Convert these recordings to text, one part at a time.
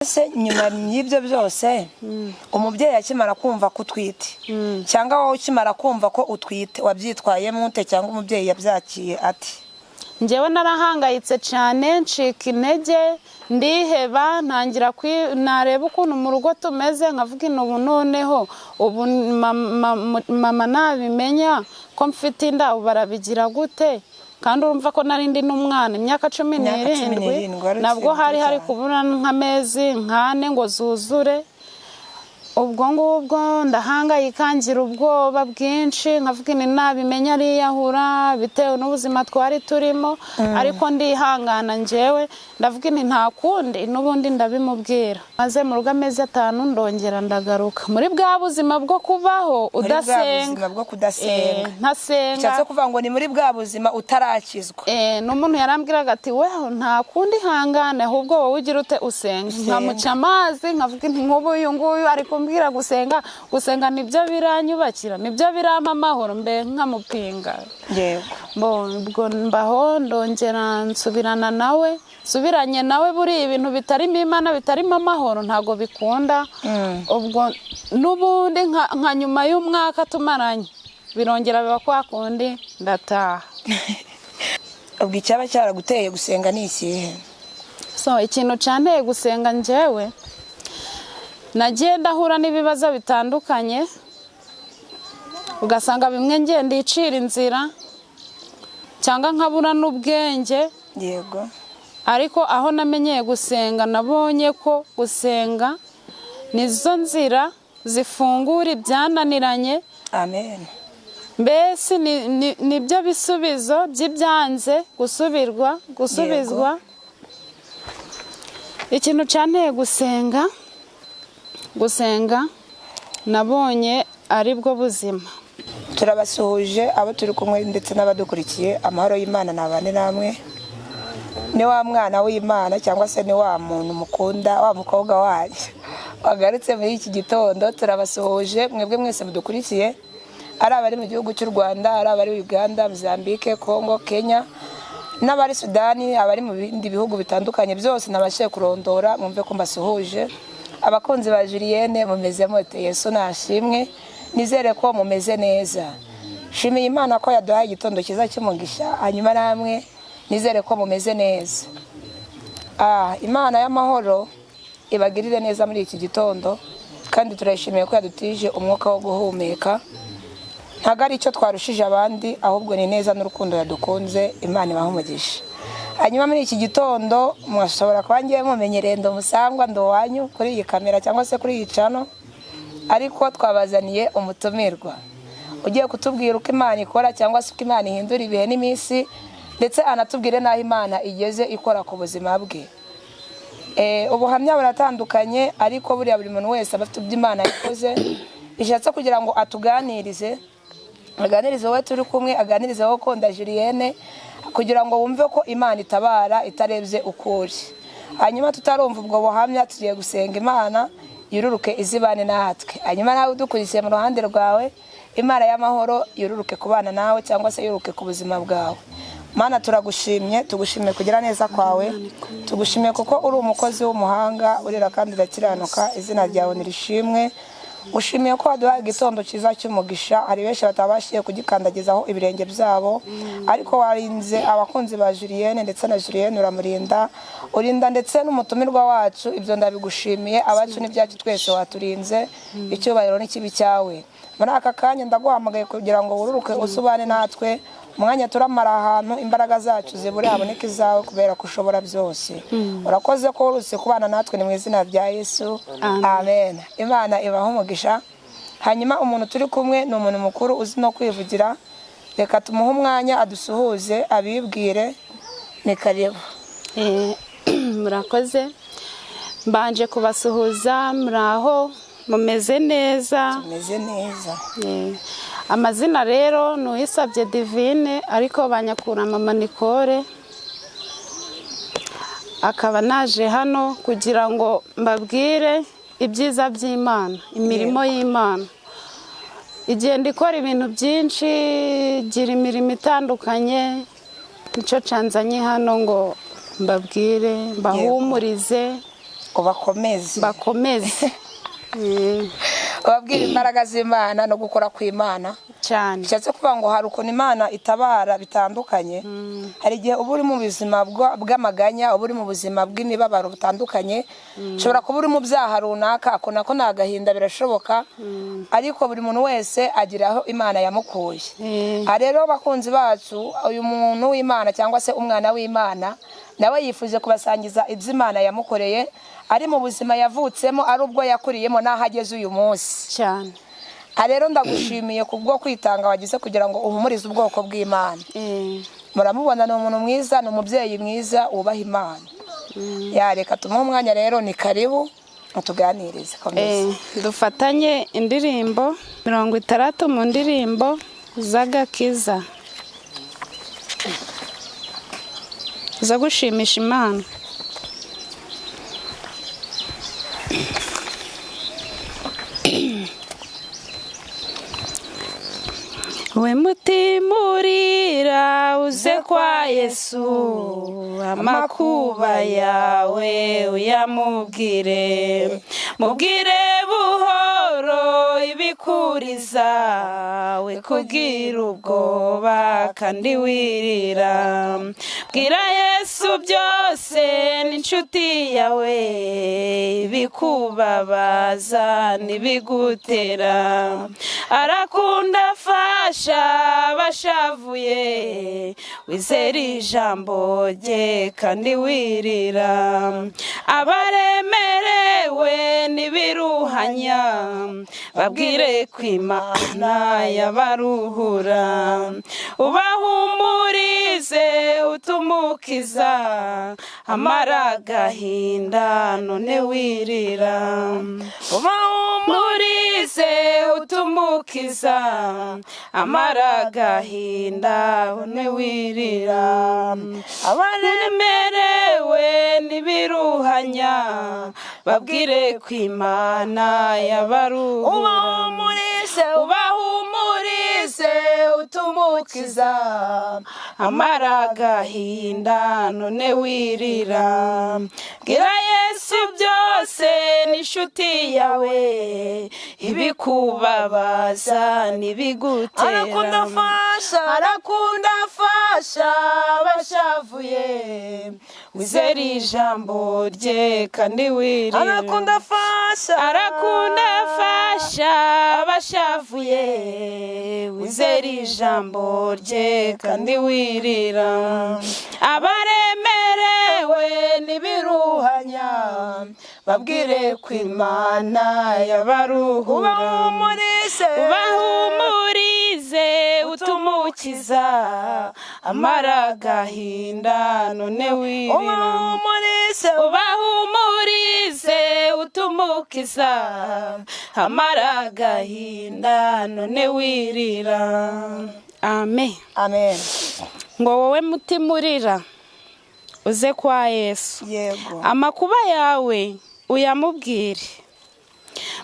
Se nyuma y'ibyo byose umubyeyi akimara kumva ko utwite cyangwa wowe ukimara kumva ko utwite wabyitwayemo ute cyangwa umubyeyi yabyakiye ati? Njyewe narahangayitse cyane ncika intege ndiheba ntangira nareba ukuntu mu rugo tumeze nkavuga ubu noneho ubu mama nabimenya ko mfite inda barabigira gute kandi urumva ko narindi n'umwana imyaka 17 nabwo hari kubura nk'amezi nkane ngo zuzure ubwo ngubwo ndahangayika ngira ubwoba bwinshi nkavuga nabimenya ariyahura bitewe n'ubuzima twari turimo ariko ndihangana njyewe ndavuga nta kundi n'ubundi ndabimubwira maze mu rugo amezi 5 ndongera ndagaruka muri bwa buzima bwo kubaho udasenga ntasenga cyase kuvuga ngo ni muri bwa buzima utarakizwa n'umuntu yarambwiraga ati weho nta kundi hangane ahubwo wowe ugira ute usenga nkamuca amazi nkavuga nk'ubu uyu nguyu ariko mbwira gusenga nibyo biranyubakira nibyo birampa amahoro mbe nkamupinga yego ubwo mbaho ndongera nsubiranye nawe buri ibintu bitarimo Imana bitarimo amahoro ntago bikunda ubwo n'ubundi nka nyuma y'umwaka tumaranye birongera biba kwa kundi ndataha. Ubwo icyaba cyaraguteye gusenga ni ikihe? Ikintu cyanteye gusenga njyewe nagiye ndahura n'ibibazo bitandukanye ugasanga bimwe ngenda icira inzira cyangwa nkabura n'ubwenge yego ariko aho namenyeye gusenga nabonye ko gusenga nizo nzira zifungura ibyananiranye. Amen. Mbese nibyo bisubizo by'ibyanze gusubizwa. Ikintu cyanteye gusenga nabonye ari bwo buzima. Turabasuhuje abo turi kumwe ndetse n'abadukurikiye, amahoro y'Imana nabane namwe. Ni wa mwana w'Imana cyangwa se ni wa muntu mukunda wa mukobwa wanyu wagarutse muri iki gitondo. Turabasuhuje mwebwe mwese mudukurikiye, ari abari mu gihugu cy'u Rwanda, ari abari Uganda, Mozambique, Congo, Kenya n'abari Sudani, abari mu bindi bihugu bitandukanye byose nabashiye kurondora. Mwumve ko mbasuhuje. Abakunzi ba Julienne mumeze mote, Yesu nashimwe, nizere ko mumeze neza. Shimiye Imana ko yaduhaye igitondo cyiza cy'umugisha, hanyuma namwe nizere ko mumeze neza. Imana y'amahoro ibagirire neza muri iki gitondo, kandi turayishimiye ko yadutije umwuka wo guhumeka. Ntago ari icyo twarushije abandi, ahubwo ni neza n'urukundo yadukunze. Imana ibahumugisha. Hanyuma muri iki gitondo mwashobora kuba ngiye mumenyereye ndo musangwa ndo wanyu kuri iyi kamera cyangwa se kuri iyi channel, ariko twabazaniye umutumirwa ugiye kutubwira uko Imana ikora cyangwa se uko Imana ihindura ibihe n'iminsi, ndetse anatubwire naho Imana igeze ikora ku buzima bwe. Ubuhamya buratandukanye, ariko buri muntu wese abafite iby'Imana yakoze ishatse kugira ngo atuganirize, aganirize wowe turi kumwe, aganirize wowe konda Julienne, kugira ngo wumve ko Imana itabara itarebye ukuri. Hanyuma tutarumva ubwo buhamya tugiye gusenga Imana yururuke izibane natwe. Hanyuma nawe udukurikiye mu ruhande rwawe, Imana y'amahoro yururuke kubana nawe cyangwa se yururuke ku buzima bwawe. Mana turagushimye, tugushimiye kugira neza kwawe, tugushimiye kuko uri umukozi w'umuhanga, urera kandi urakiranuka. Izina ryawe nirishimwe. Ushimiye ko waduhaye igitondo cyiza cy'umugisha. Hari benshi batabashiye kugikandagizaho ibirenge byabo, ariko warinze abakunzi ba Julienne ndetse na Julienne uramurinda, urinda ndetse n'umutumirwa wacu. Ibyo ndabigushimiye. Abacu n'ibyacu twese waturinze, icyubahiro n'ikibi cyawe. Muri aka kanya ndaguhamagaye kugira ngo wururuke usubane natwe. Umwanya turamara ahantu imbaraga zacu zibure haboneka izawe, kubera ko ushobora byose. Urakoze ko urutse kubana natwe, ni mu izina rya Yesu. Amen. Imana ibaho umugisha. Hanyuma umuntu turi kumwe ni umuntu mukuru uzi no kwivugira. Reka tumuhe umwanya adusuhuze, abibwire. Ni karibu. Murakoze. Mbanje kubasuhuza, muraho mumeze neza? Tumeze neza. Amazina rero Nuwisabye Divine, ariko banyakura Mama Nicole. Akaba naje hano kugira ngo mbabwire ibyiza by'Imana, imirimo y'Imana. Igihe ndikora ibintu byinshi, gira imirimo itandukanye, nicyo canzanye hano ngo mbabwire, mbahumurize. bakomeze babwira imbaraga z'Imana no gukora kw'Imana cyane. bishatse kuvuga ngo hari ukuntu Imana itabara bitandukanye. Hari igihe uba uri mu buzima bw'amaganya, uba uri mu buzima bw'imibabaro butandukanye, ushobora kuba uri mu byaha runaka, ako nako ni agahinda, birashoboka, ariko buri muntu wese agira aho Imana yamukuye. Rero bakunzi bacu, uyu muntu w'Imana cyangwa se umwana w'Imana nawe yifuje kubasangiza ibyo Imana yamukoreye, ari mu buzima yavutsemo, ari ubwo yakuriyemo n'aho ageze uyu munsi cyane. Rero ndagushimiye kubwo kwitanga wagize kugira ngo uhumurize ubwoko bw'Imana. Muramubona ni umuntu mwiza, ni umubyeyi mwiza wubaha Imana. Reka tumuhe umwanya rero, ni karibu utuganirize. Dufatanye indirimbo 60 mu ndirimbo z'agakiza zo gushimisha Imana. We mutima urira uze kwa Yesu, amakuba yawe uyamubwire, mubwire buhoro ibikuriza, we kugira ubwoba kandi wirira. Bwira Yesu byose n'inshuti yawe, ibikubabaza n'ibigutera, arakunda afasha abashavuye, wizera ijambo rye kandi wirira. Abaremerewe n'ibiruhanya, babwire ko Imana yabaruhura, ubahumurize utumukiza, amara agahinda none wirira. Ubahumurize utumukiza, amara agahinda none wirira. Abaremerewe n'ibiruhanya, babwire ko Imana yabaruhura, ubahumurize utumukiza, amara agahinda none wirira. Bwira Yesu byose n'inshuti yawe, ibikubabaza n'ibigutera, arakunda afasha abashavuye, wizera ijambo rye kandi wirira. Arakunda afasha abashavuye, wizera ijambo rye kandi wirira. Abaremerewe n'ibiruhanya, babwire ko Imana yabaruhura, ubahumurize utumukiza, amara agahinda none wirira. Ubahumurize utumukiza, amara agahinda none wirira. Amen. Ngo wowe mutima urira uze kwa Yesu, amakuba yawe uyamubwire,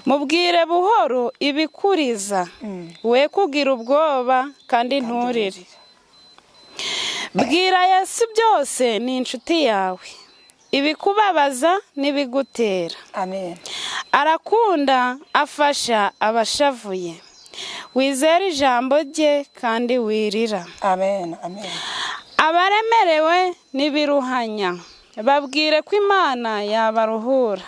mubwire buhoro ibikuriza, we kugira ubwoba kandi nturire. Bwira Yesu byose ni inshuti yawe, ibikubabaza n'ibigutera, arakunda afasha abashavuye, wizera ijambo rye kandi wirira. Abaremerewe n'ibiruhanya, babwire ko Imana yabaruhura,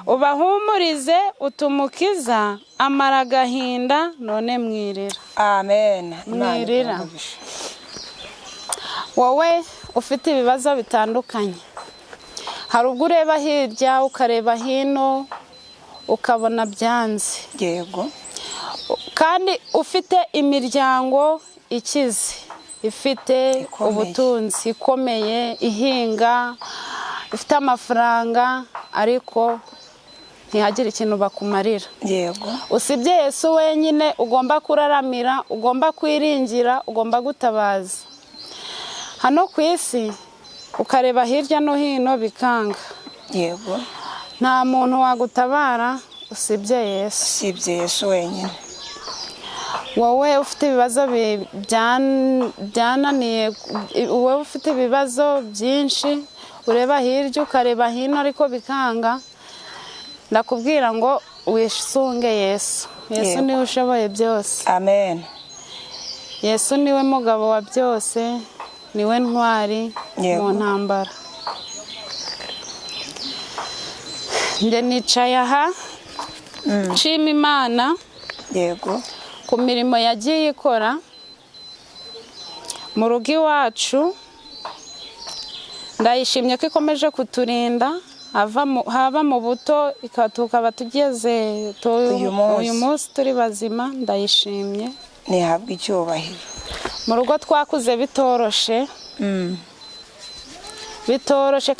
ubahumurize utumukiza, amara agahinda none mwirira. Mwirira. Wowe ufite ibibazo bitandukanye, hari ubwo ureba hirya ukareba hino ukabona byanze, kandi ufite imiryango ikize, ifite ubutunzi, ikomeye, ihinga, ifite amafaranga, ariko ntihagire ikintu bakumarira. Usibye Yesu wenyine ugomba kuraramira, ugomba kwiringira, ugomba gutabaza. Hano ku isi ukareba hirya no hino bikanga, nta muntu wagutabara usibye Yesu wenyine. Wowe ufite ibibazo byananiye, wowe ufite ibibazo byinshi, ureba hirya ukareba hino ariko bikanga, ndakubwira ngo wisunge Yesu. Yesu Yego. niwe ushoboye byose. amen. Yesu niwe mugabo wa byose, niwe ntwari Yego. mu ntambara. Njye nicaye aha nshima Imana Yego. ku mirimo yagiye ikora mu rugo iwacu. Ndayishimye ko ikomeje kuturinda haba mu buto tukaba tugeze uyu munsi turi bazima. Ndayishimye, ntihabwe icyubahiro. mu rugo twakuze bitoroshe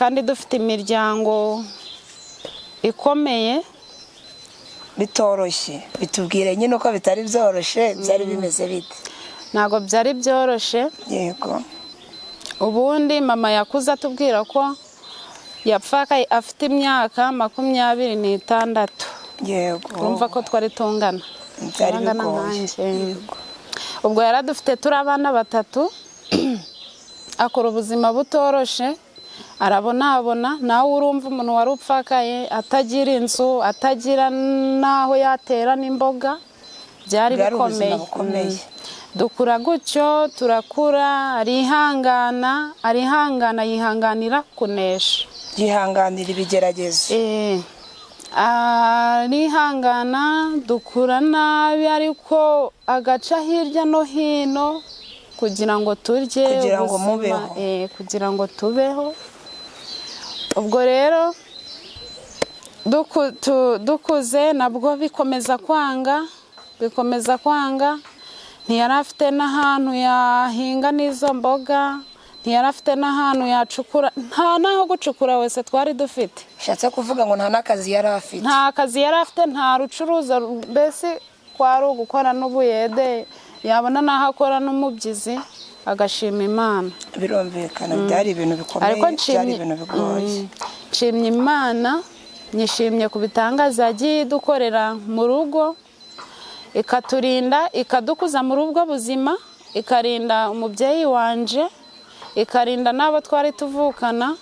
kandi dufite imiryango ikomeye. Bitoroshye, bitubwire nyine uko bitari byoroshye, byari bimeze bite? Ntabwo byari byoroshye. Yego. Ubundi mama yakuze atubwira ko yapfakaye afite imyaka 26. Yego. Urumva ko twari tungana. Byari bigoye. Ubwo yaradufite turi abana 3 akora ubuzima butoroshe, arabona nawe urumva umuntu wari upfakaye atagira inzu, atagira naho yatera n'imboga, byari bikomeye. Dukura gutyo turakura, yihanganira kunesha, yihanganira ibigeragezo. arihangana. Dukura nabi ariko agaca hirya no hino kugira ngo turye, kugira ngo mubeho, kugira ngo tubeho. Ubwo rero dukuze nabwo bikomeza kwanga. Ntiyari afite n'ahantu yahinga n'izo mboga, ntiyari afite n'ahantu yacukura, nta naho gucukura wese twari dufite. Shatse kuvuga ngo nta n'akazi yari afite. Nta kazi yari afite, nta rucuruza, mbese kwari ugukora n'ubuyede, yabona n'aho akora n'umubyizi agashima Imana. Birumvikana byari ibintu bikomeye, byari ibintu bigoye. Nshimye Imana, nyishimye ku bitangaza yagiye dukorera mu rugo, ikaturinda, ikadukuza muri ubwo buzima, ikarinda umubyeyi wanje, ikarinda n'abo twari tuvukana.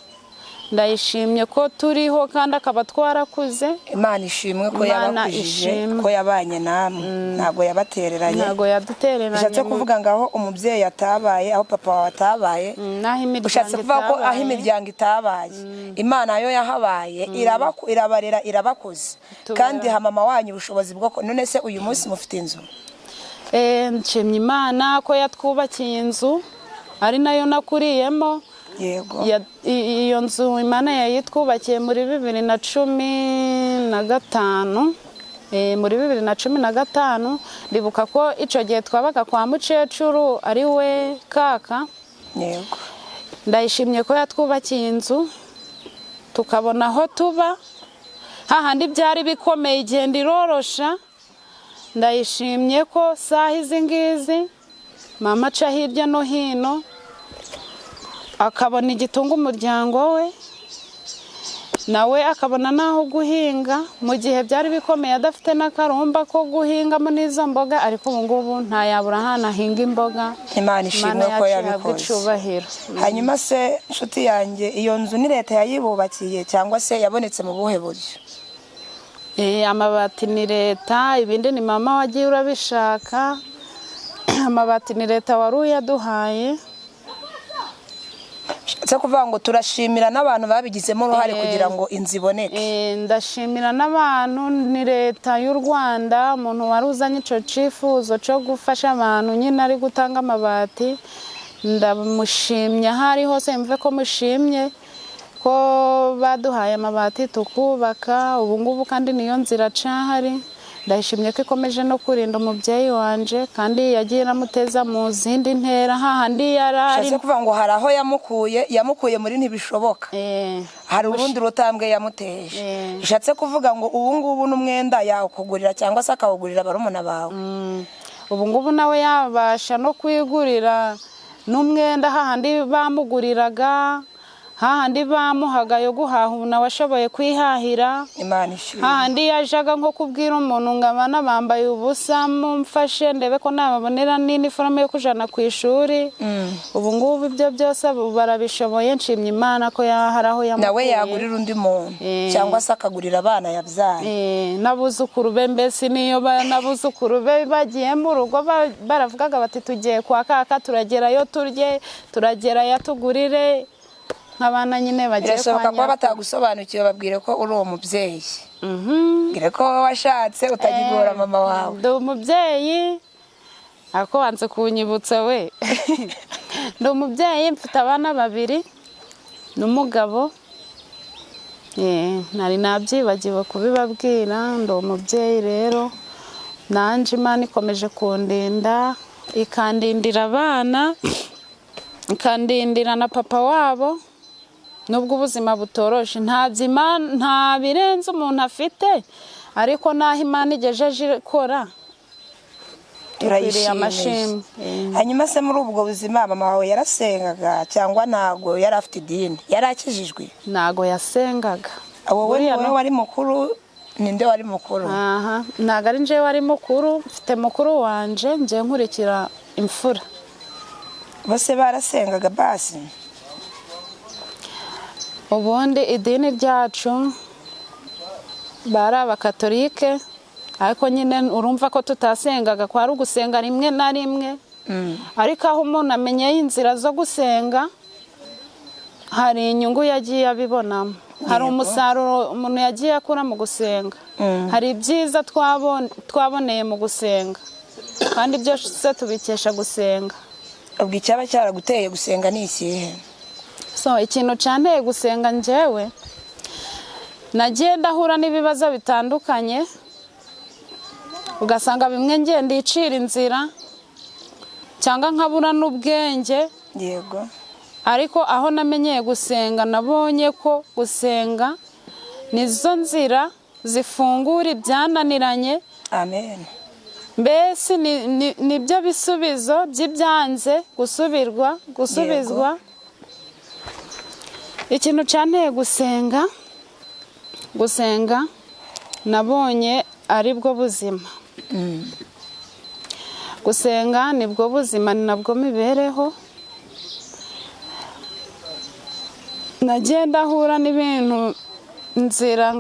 Ndayishimye ko turiho kandi akaba twarakuze. Imana ishimwe ko yabakujije, ko yabanye namwe, ntabwo yabatereranye. Ntabwo yadutereranye. Ushatse kuvuga ngaho umubyeyi atabaye, aho papa wawe atabaye, ushatse kuvuga ko aho imiryango itabaye, Imana yo yahabaye, irabarera, irabakuze, kandi ha mama wanyu ubushobozi bwo none se uyu munsi mufite inzu. Nshimye Imana ko yatwubakiye inzu, ari nayo nakuriyemo. Yego. Iyo nzu Imana yayitwubakiye muri 2015. Muri 2015 ndibuka ko ico gihe twabaga kwa mukecuru ari we kaka. Yego. Ndayishimye ko yatwubakiye inzu tukabona aho tuba, hahandi byari bikomeye igenda irorosha. Ndayishimye ko saha izi ngizi mama aca hirya no hino akabona igitunga umuryango we, nawe akabona naho guhinga. Mu gihe byari bikomeye adafite n'akarumba ko guhingamo n'izo mboga, ariko ubu ngubu ntayabura ahantu ahinga imboga. Imana ishimwe ko yabikoze. Hanyuma se nshuti yanjye, iyo nzu ni leta yayibubakiye cyangwa se yabonetse mu buhe buryo? Amabati ni leta, ibindi ni mama wagiye urabishaka. Amabati ni leta wari uyaduhaye. Shatse kuvuga ngo turashimira n'abantu babigizemo uruhare kugira ngo inzu iboneke. Ndashimira n'abantu, ni leta y'u Rwanda, umuntu wari uzanye ico cifuzo cyo gufasha abantu nyine ari gutanga amabati. Ndamushimye ahari hose, mve ko mushimye ko baduhaye amabati tukubaka. Ubu ngubu kandi niyo nzira cahari. Ndashimye ko ikomeje no kurinda umubyeyi wanje, kandi yagiye namuteza mu zindi ntera hahandi yarari. Shatse kuvuga ngo hari aho yamukuye muri ntibishoboka. Hari urundi rutambwe yamuteje. Shatse kuvuga ngo ubu ngubu n'umwenda yakugurira cyangwa se akawugurira barumuna bawe. Ubu ngubu nawe yabasha no kwigurira n'umwenda hahandi bamuguriraga, hahandi bamuhaga yo guhaha ubu nawe ashoboye kwihahira. Imana ishimwe. Hahandi yajaga nko kubwira umuntu ngo abana bambaye ubusa mumfashe ndebe ko nababonera n'iniforume yo kujana ku ishuri. Ubu ngubu ibyo byose barabishoboye, nshimye Imana ko hari aho yamukuye. Nawe yagurira undi muntu cyangwa se akagurira abana yabyaye. N'abuzukuru be, mbese niyo n'abuzukuru be bagiye mu rugo baravugaga bati tugiye kwa kaka, turagerayo turye, turagerayo tugurire. Nk'abana nyine bagiye kwa Birashoboka ko batagusobanukiwe, babwire ko uri umubyeyi. Mbwire ko washatse utagigora mama wawe. Ndi umubyeyi, ako wanze kunyibutsa we. Ndi umubyeyi, mfite abana 2 n'umugabo. Nari nabyibagiwe kubibabwira. Ndi umubyeyi rero, nanje Imana ikomeje kundinda, ikandindira abana, ikandindira na papa wabo. Nubwo ubuzima butoroshe, nta birenze umuntu afite, ariko naho Imana igejeje ikora turayishimiye. Hanyuma se muri ubwo buzima mama wawe yarasengaga cyangwa ntago yari afite idini? Yari akijijwe? Ntago yasengaga. Wowe wari mukuru? Ninde wari mukuru? Ntago ari nje wari mukuru, mfite mukuru wanje, nje nkurikira imfura. Bose barasengaga basi? Ubundi idini ryacu bari abakatolike, ariko nyine urumva ko tutasengaga, kwari ugusenga rimwe na rimwe. Ariko aho umuntu amenyeye inzira zo gusenga, hari inyungu yagiye abibonamo, hari umusaruro umuntu yagiye akura mu gusenga, hari ibyiza twaboneye mu gusenga, kandi byose tubikesha gusenga. Ubwo icyaba cyaraguteye gusenga ni ikihe? Ikintu cyanteye gusenga njyewe, nagiye ndahura n'ibibazo bitandukanye, ugasanga bimwe ngiye ndicira inzira cyangwa nkabura n'ubwenge. Yego. Ariko aho namenyeye gusenga, nabonye ko gusenga nizo nzira zifungura ibyananiranye. Amen. Mbese nibyo bisubizo by'ibyanze gusubizwa. Ikintu cyanteye gusenga nabonye ari bwo buzima. Gusenga nibwo buzima, ni nabwo mibereho. Nagenda ahura n'ibintu inzira,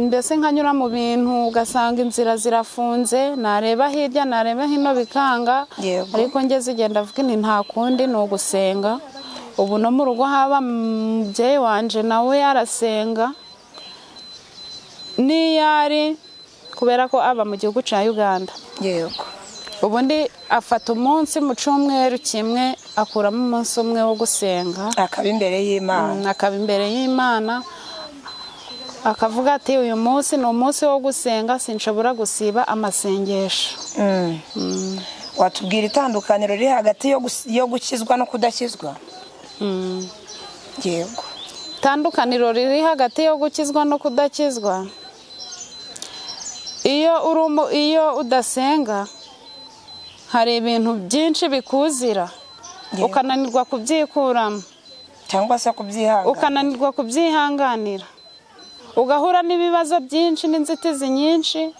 mbese nkanyura mu bintu ugasanga inzira zirafunze, nareba hirya nareba hino bikanga. Ariko ngeze igenda avuga ni nta kundi, ni ugusenga. Ubu no mu rugo haba umubyeyi wanje nawe yarasenga, niyari kubera ko aba mu gihugu cya Uganda. Yego. Ubundi afata umunsi mu cyumweru kimwe, akuramo umunsi umwe wo gusenga, akaba imbere y'Imana, akavuga ati uyu munsi ni umunsi wo gusenga, sinshobora gusiba amasengesho. Watubwira itandukaniro riri hagati yo gukizwa no kudakizwa? Yego. Itandukaniro riri hagati yo gukizwa no kudakizwa, iyo udasenga hari ibintu byinshi bikuzira, ukananirwa kubyikuramo cyangwa se kubyihanganira, ukananirwa kubyihanganira, ugahura n'ibibazo byinshi n'inzitizi nyinshi,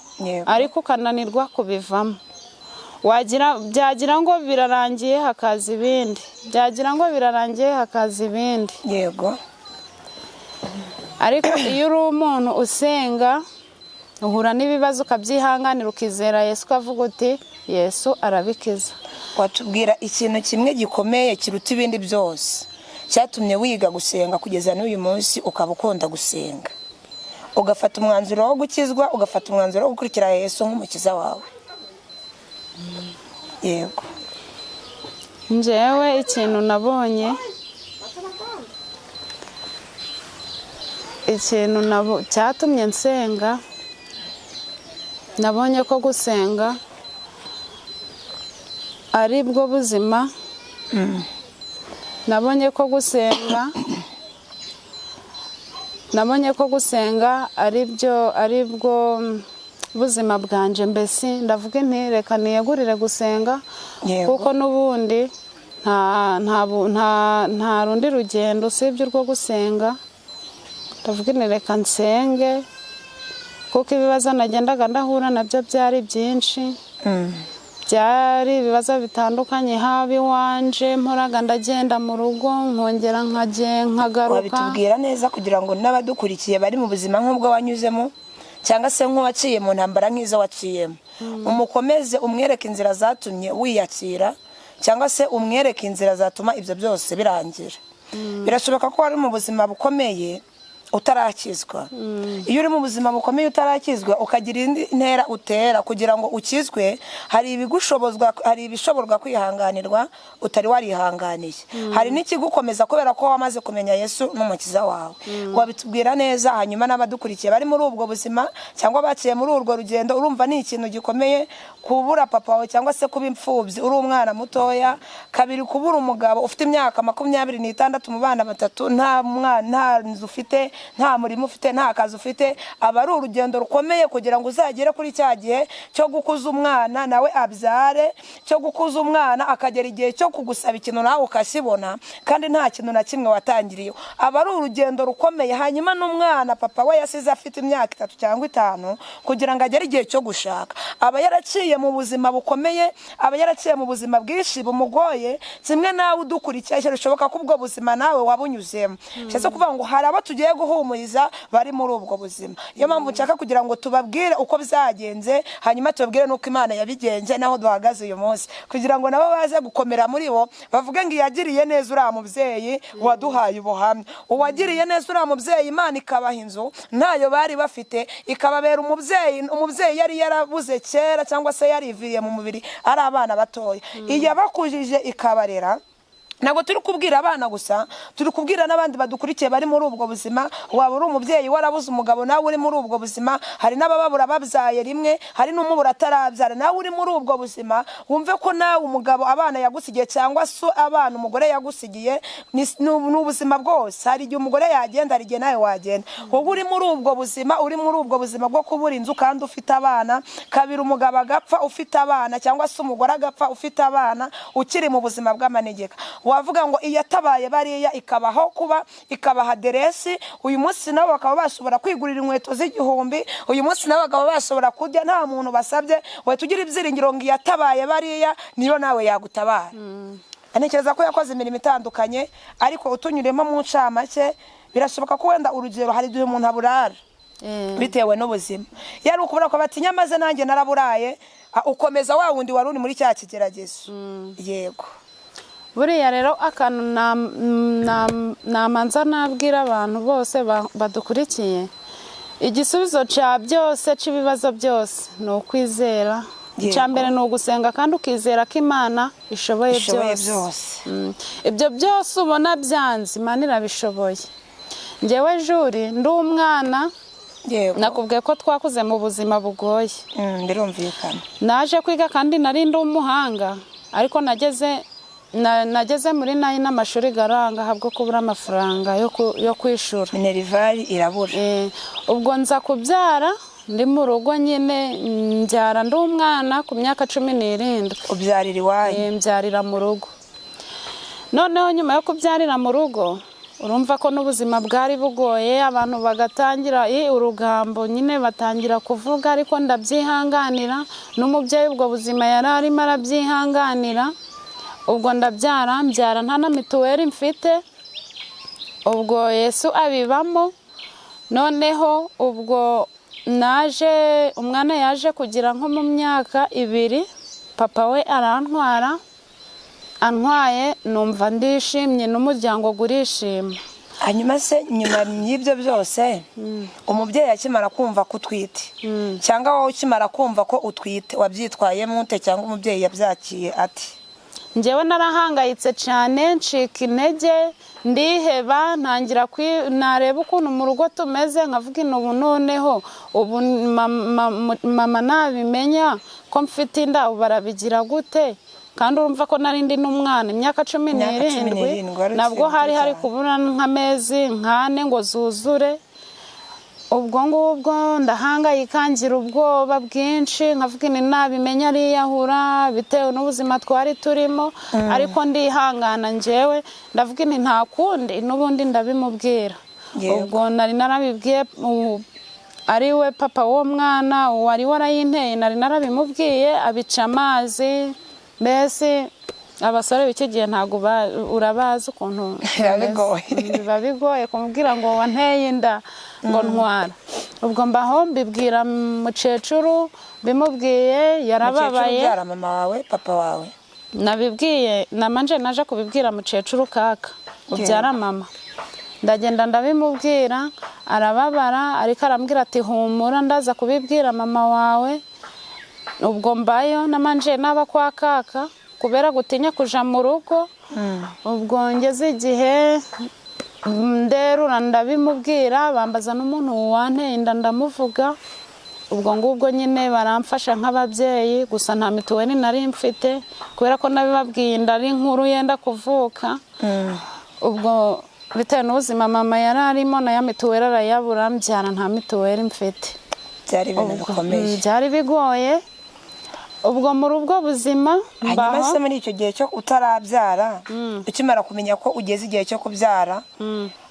ariko ukananirwa kubivamo. Byagira ngo birarangiye hakaza ibindi, Yego. Ariko iyo uri umuntu usenga, uhura n'ibibazo ukabyihanganira, ukizera Yesu, ukavuga uti Yesu arabikiza. Watubwira ikintu kimwe gikomeye kiruta ibindi byose cyatumye wiga gusenga kugeza n'uyu munsi ukaba ukunda gusenga, ugafata umwanzuro wo gukizwa, ugafata umwanzuro wo gukurikira Yesu nk'umukiza wawe? Yego. Njyewe ikintu nabonye, cyatumye nsenga, nabonye ko gusenga ari bwo buzima. Nabonye ko gusenga ari bwo buzima bwanje. Mbese ndavuga nti reka niyegurire gusenga, kuko n'ubundi nta rundi rugendo usibye urwo gusenga. Ndavuga nti reka nsenge kuko ibibazo nagendaga ndahura nabyo byari byinshi. Byari ibibazo bitandukanye, haba iwanje mporaga ndagenda mu rugo nkongera nkagaruka. Wabitubwira neza kugira ngo n'abadukurikiye bari mu buzima nk'ubwo wanyuzemo cyangwa se nk'uwaciye mu ntambara nk'izo waciyemo, umukomeze umwereke inzira zatumye wiyakira cyangwa se umwereke inzira zatuma ibyo byose birangira. Birashoboka ko wari mu buzima bukomeye utarakizwa. Iyo uri mu buzima bukomeye utarakizwa ukagira indi ntera utera kugira ngo ukizwe, hari ibishoborwa kwihanganirwa utari warihanganiye. Hari n'ikigukomeza kubera ko wamaze kumenya Yesu n'umukiza wawe. Wabitubwira neza, hanyuma n'abadukurikiye bari muri ubwo buzima cyangwa baciye muri urwo rugendo. Urumva ni ikintu gikomeye kubura papa wawe cyangwa se kuba imfubyi uri umwana mutoya. Kabiri, kubura umugabo ufite imyaka 26 mu bana 3, nta nzu ufite, nta murimo ufite, nta kazi ufite. Aba ari urugendo rukomeye kugira ngo uzagere kuri cya gihe cyo gukuza umwana nawe abyare, cyo gukuza umwana akagera igihe cyo kugusaba ikintu nawe ukakibona kandi nta kintu na kimwe watangiriye. Aba ari urugendo rukomeye. Hanyuma n'umwana papa we yasize afite imyaka 3 cyangwa 5 kugira ngo agere igihe cyo gushaka. Aba yaraciye mu buzima bukomeye, aba yaraciye mu buzima bwinshi bumugoye. Kimwe nawe udukurikiye bishoboka ko ubwo buzima nawe wabunyuzemo. Cyese kuvuga ngo hari abo tugiye guhumuriza bari muri ubwo buzima. Iyo mpamvu nshaka kugira ngo tubabwire uko byagenze, hanyuma tubabwire nuko Imana yabigenje naho duhagaze uyu munsi, kugira ngo nabo baze gukomera muri bo bavuge ngo yagiriye neza uriya mubyeyi waduhaye ubuhamya. Uwagiriye neza uriya mubyeyi Imana ikabaha inzu ntayo bari bafite, ikababera umubyeyi yari yarabuze kera cyangwa se yariviriye mu mubiri ari abana batoya. Iyabakujije ikabarera. Ntabwo turi kubwira abana gusa, turi kubwira n'abandi badukurikiye bari muri ubwo buzima. Waba uri umubyeyi warabuze umugabo nawe uri muri ubwo buzima, hari n'abababura babyaye rimwe, hari n'umubura atarabyara nawe uri muri ubwo buzima. Wumve ko nawe umugabo abana yagusigiye cyangwa se abana umugore yagusigiye ni ubuzima bwose. Hari igihe umugore yagenda, hari igihe nawe wagenda. Wowe uri muri ubwo buzima, uri muri ubwo buzima bwo kubura inzu kandi ufite abana. Kabiri, umugabo agapfa ufite abana cyangwa se umugore agapfa ufite abana, ukiri mu buzima bw'amanegeka. Wavuga ngo iyatabaye bariya ikabaho kuba, ikabaha aderesi. Uyu munsi nabo bakaba bashobora kwigurira inkweto z'igihumbi, uyu munsi nabo bakaba bashobora kurya nta muntu basabye. We tugira ibyiringiro ngo iyatabaye bariya niyo nawe yagutabara. Anekereza ko yakoze imirimo itandukanye, ariko utunyuremo mu ncamake birashoboka ko wenda urugero hari igihe umuntu aburara bitewe n'ubuzima. Yari ukubura ko batinya maze nanjye naraburaye, ukomeza wa wundi wari uri muri cya kigeragezo. Yego. Buriya rero akantu namanza nabwira abantu bose badukurikiye, igisubizo cya byose cy'ibibazo byose ni ukwizera. Icya mbere ni ugusenga kandi ukizera ko Imana ishoboye byose. Ibyo byose ubona byanze, Imana irabishoboye. Njyewe Juri ndi umwana, nakubwiye ko twakuze mu buzima bugoye. Birumvikana. Naje kwiga kandi nari ndi umuhanga, ariko nageze muri nayi n'amashuri garanga habwo kubura amafaranga yo kwishura. Minerval irabura. Ubwo nza kubyara ndi mu rugo nyine, mbyara ndi umwana ku myaka 17. Ubyarira iwanyu? Mbyarira mu rugo. Noneho nyuma yo kubyarira mu rugo, urumva ko n'ubuzima bwari bugoye, abantu bagatangira urugambo nyine batangira kuvuga, ariko ndabyihanganira. N'umubyeyi ubwo buzima yari arimo arabyihanganira. Ubwo mbyara nta na mituweli mfite. Ubwo Yesu abibamo. Noneho ubwo umwana yaje kugira nko mu myaka 2, papa we arantwara. Antwaye numva ndishimye n'umuryango gurishima. Hanyuma se nyuma y'ibyo byose umubyeyi akimara kumva ko utwite cyangwa wowe ukimara kumva ko utwite, wabyitwayemo ute cyangwa umubyeyi yabyakiye ati? Njyewe narahangayitse cyane, ncika intege, ndiheba, ntangira nareba ukuntu mu rugo tumeze, nkavuga ubu noneho ubu mama nabimenya ko mfite inda barabigira gute? Kandi urumva ko narindi n'umwana imyaka 17, nabwo hari kubura nk'amezi 4 ngo zuzure. ubwo ngubwo ndahangayika ngira ubwoba bwinshi nkavuga ni nabimenya ariyahura bitewe n'ubuzima twari turimo ariko ndihangana njyewe ndavuga ni nta kundi n'ubundi ndabimubwira. Ubwo nari narabibwiye ari we papa w'uwo mwana wari warayinteye nari narabimubwiye abica amazi. Mbese abasore b'iki gihe ntabwo urabazi ukuntu biba bigoye kumubwira ngo wanteye inda ngo ntwara. Ubwo mbaho mbibwira mukecuru bimubwiye yarababaye. Mukecuru mama wawe papa wawe? Nabibwiye namanje naje kubibwira mukecuru kaka ubyara mama. Ndagenda ndabimubwira arababara ariko arambwira ati humura ndaza kubibwira mama wawe. Ubwo mbayo namanje naba kwa kaka kubera gutinya kuja mu rugo. Ubwo ngeze igihe nderura ndabimubwira bambaza n'umuntu wanteye inda ndamuvuga. Ubwo ngubwo nyine baramfasha nk'ababyeyi gusa nta mituweli nari mfite kubera ko nabibabwiye inda ari nkuru yenda kuvuka. Ubwo bitewe n'ubuzima mama yari arimo na ya mituweli arayabura mbyara nta mituweli mfite. Byari ibintu bikomeye. Byari bigoye. Ubwo muri ubwo buzima hanyuma se muri icyo gihe cyo utarabyara ukimara kumenya ko ugeze igihe cyo kubyara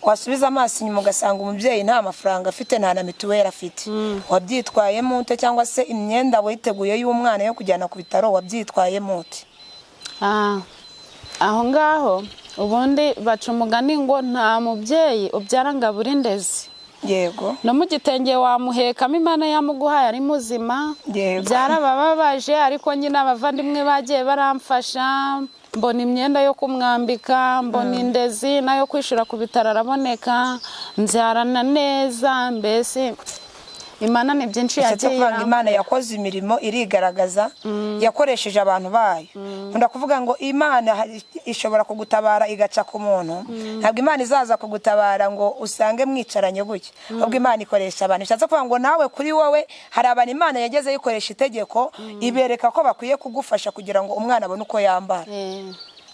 wasubiza amaso inyuma ugasanga umubyeyi nta mafaranga afite nta na mituweli afite, wabyitwayemo ute? Cyangwa se imyenda witeguye y'umwana yo kujyana ku bitaro wabyitwayemo ute? Aho ngaho ubundi baca umugani ngo nta mubyeyi ubyara ngo abure indezi. Yego. No mu gitenge wamuhekamo Imana yamuguhaye ari muzima. Byarabababaje ariko nyine abavandimwe bagiye baramfasha mbona imyenda yo kumwambika mbona indezi nayo kwishura ku bitaro araboneka mbyarana neza. Mbese Imana ni byinshi yagiye. Imana yakoze imirimo irigaragaza yakoresheje abantu bayo. Ndakuvuga ngo Imana ishobora kugutabara igaca ku muntu. Ntabwo Imana izaza kugutabara ngo usange mwicaranye gutya. Ubwo Imana ikoresha abantu. Bishatse kuvuga ngo nawe kuri wowe hari abantu Imana yageze yikoresha itegeko ibereka ko bakwiye kugufasha kugira ngo umwana abone uko yambara.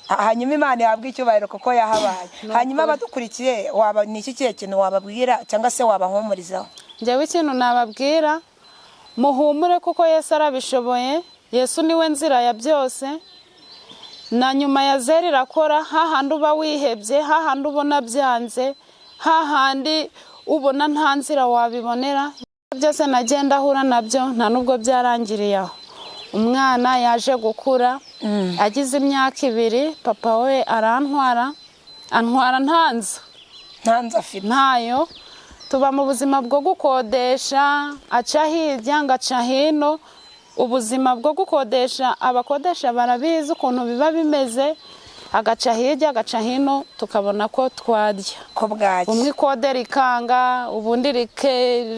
Hanyuma Imana yabwiye icyubahiro kuko yahabaye. Hanyuma abadukurikiye waba ni iki kihe kintu wababwira cyangwa se wabahumurizaho? Njyewe ikintu nababwira muhumure kuko Yesu arabishoboye. Yesu niwe nzira ya byose. Na nyuma ya zeri irakora hahandi uba wihebye hahandi ubona byanze hahandi ubona nta nzira wabibonera. Byose nagenda ahura nabyo nta nubwo byarangiriye aho. Umwana yaje gukura agize imyaka 2 papa we arantwara ntanza afite ntayo. Tuba mu buzima bwo gukodesha aca hirya ngaca hino. Ubuzima bwo gukodesha abakodesha barabizi ukuntu biba bimeze. Agaca hirya agaca hino tukabona ko twarya ko bwaki. Umwe ikode rikanga ubundi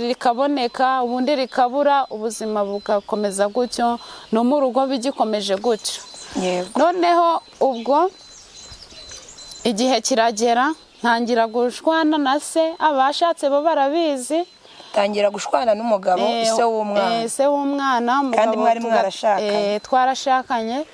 rikaboneka ubundi rikabura. Ubuzima bugakomeza gutyo no mu rugo bigikomeje gutyo. Noneho ubwo igihe kiragera ntangira gushwana na se. Abashatse bo barabizi. Tangira gushwana n'umugabo ise w'umwana. Ise w'umwana kandi mwari mwarashakanye. Twarashakanye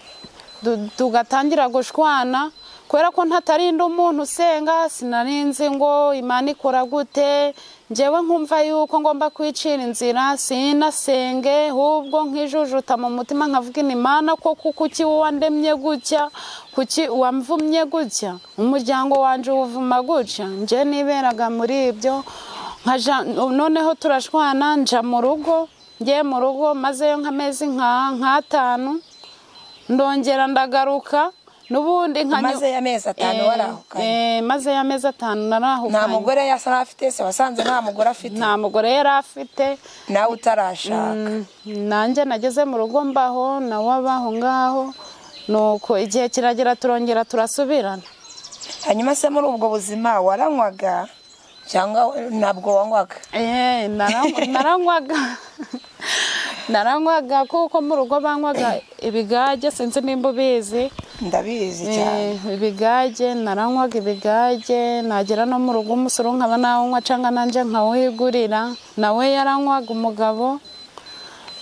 tugatangira gushwana kubera ko ntatarinda umuntu usenga. Sinarinzi ngo Imana ikora gute. Njyewe nkumva yuko ngomba kwicira inzira sinasenge ahubwo nkijujuta mu mutima nkavuga Imana ko kuki wandemye gutya kuki wamvumye gutya umuryango wanje uvuma gutya. Nje niberaga muri ibyo noneho turashwana nja mu rugo. Ngiye mu rugo mazeyo nk'amezi nka 5 ndongera ndagaruka nubundi maze y'amezi 5 warahukanye. Maze y'amezi 5 narahukanye. Nta mugore yasa afite se? Wasanze nta mugore afite? Nta mugore yari afite. Nawe utarashaka? Nanjye nageze mu rugo mbaho nawe abaho ngaho. Nuko igihe kiragera turongera turasubirana. Hanyuma se muri ubwo buzima waranywaga cyangwa ntabwo wanywaga? Naranywaga kuko mu rugo banywaga ibigage. Sinzi nimba ubizi. Ndabizi cyane. Ibigage naranywaga ibigage. Nagera no mu rugo umusoro nkaba nawunywa cyangwa nanje nkawigurira. Nawe yaranywaga umugabo.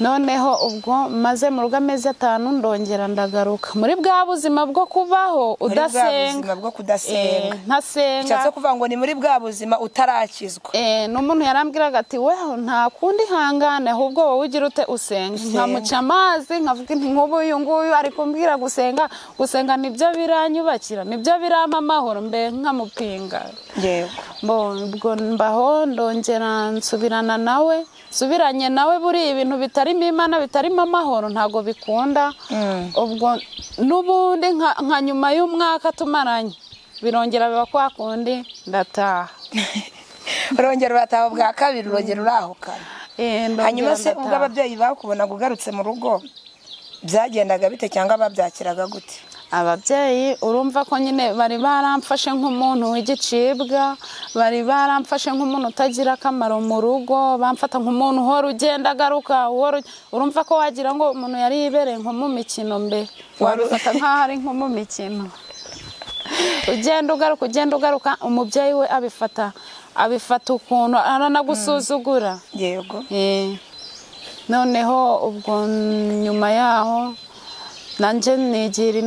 noneho ubwo maze mu rugo amezi 5 ndongera ndagaruka muri bwa buzima bwo kubaho udasenga, ntasenga. Cyatse kuvuga ngo ni muri bwa buzima utarakizwa. N'umuntu yarambwiraga ati weho nta kundi hangane ahubwo wowe ugira ute usenga. Nkamuca amazi nkavuga nti nk'ubu uyu nguyu ari kumbwira gusenga nibyo biranyubakira, nibyo birampa amahoro, mbe nkamupinga. Yego. Ubwo mbaho ndongera nsubiranye nawe buri ibintu bitarimo Imana bitarimo amahoro ntago bikunda. Ubwo n'ubundi nka nyuma y'umwaka tumaranye birongera biba kwa kundi ndataha. Urongera urataha bwa kabiri, urongera urahukana. Hanyuma se ubwo ababyeyi bakubona gugarutse mu rugo byagendaga bite cyangwa babyakiraga gute? Ababyeyi urumva ko nyine bari baramfashe nk'umuntu w'igicibwa, bari baramfashe nk'umuntu utagira akamaro mu rugo, bamfata nk'umuntu uhora ugenda agaruka, urumva ko wagira ngo umuntu yari yibereye nko mu mikino, mbe wabifata nk'aho ari nko mu mikino. Ugenda ugaruka, umubyeyi we abifata ukuntu aranagusuzugura. Yego. Noneho ubwo nyuma yaho nanje nigira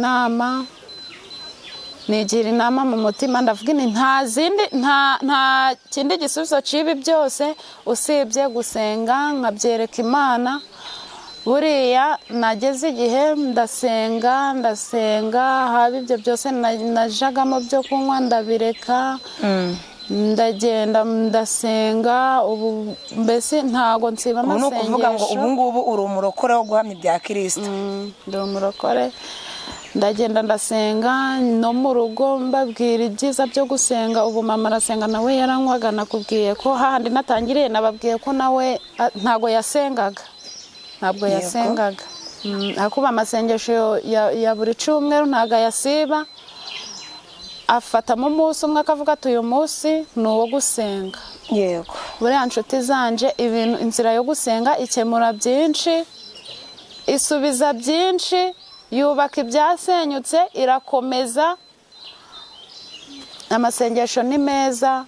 inama mu mutima, ndavuga nta kindi gisubizo cibi byose usibye gusenga nkabyereka Imana. Buriya nageze igihe ndasenga haba ibyo byose najagamo byo kunywa ndabireka, ndagenda ndasenga. Ubu mbese ntago nsiba amasengesho. Ubu nukuvuga ngo ubu ngubu uri umurokore wo guhamya ibya Kristo. Ndi umurokore, ndagenda ndasenga no mu rugo mbabwira ibyiza byo gusenga. Ubu mama arasenga nawe yaranywaga, nakubwiye ko hahandi natangiriye nababwiye ko nawe ntago yasengaga. Akuba amasengesho ya buri cyumweru ntago yasiba, afatamo umunsi umwe akavuga ati uyu munsi ni uwo gusenga. Yego. Buriya nshuti zanje inzira yo gusenga ikemura byinshi, isubiza byinshi, yubaka ibyasenyutse, irakomeza. Amasengesho ni meza.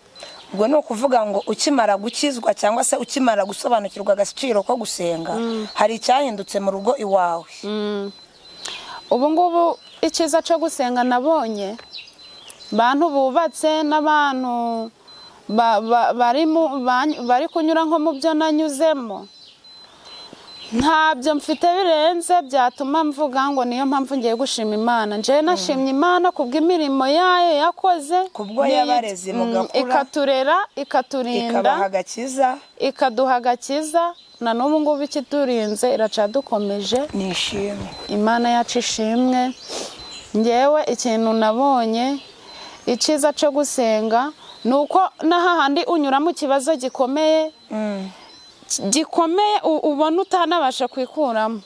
Ubwo ni ukuvuga ngo ukimara gukizwa cyangwa se ukimara gusobanukirwa agaciro ko gusenga, hari icyahindutse mu rugo iwawe. Ubu ngubu icyiza cyo gusenga nabonye bantu bubatse n'abantu bari kunyura nko mu byo nanyuzemo, ntabyo mfite birenze byatuma mvuga ngo niyo mpamvu ngiye gushima Imana. Nje nashimye Imana kubw'imirimo yayo yakoze, kubwo yabareze mugakura, ikaturera, ikaturinda, ikaduha agakiza. Na n'ubu ngubu ikiturinze iracadukomeje. Nishimwe Imana yacu ishimwe. Ngewe ikintu nabonye icyiza cyo gusenga nuko n'ahandi unyura mu kibazo gikomeye, ubona utanabasha kwikuramo,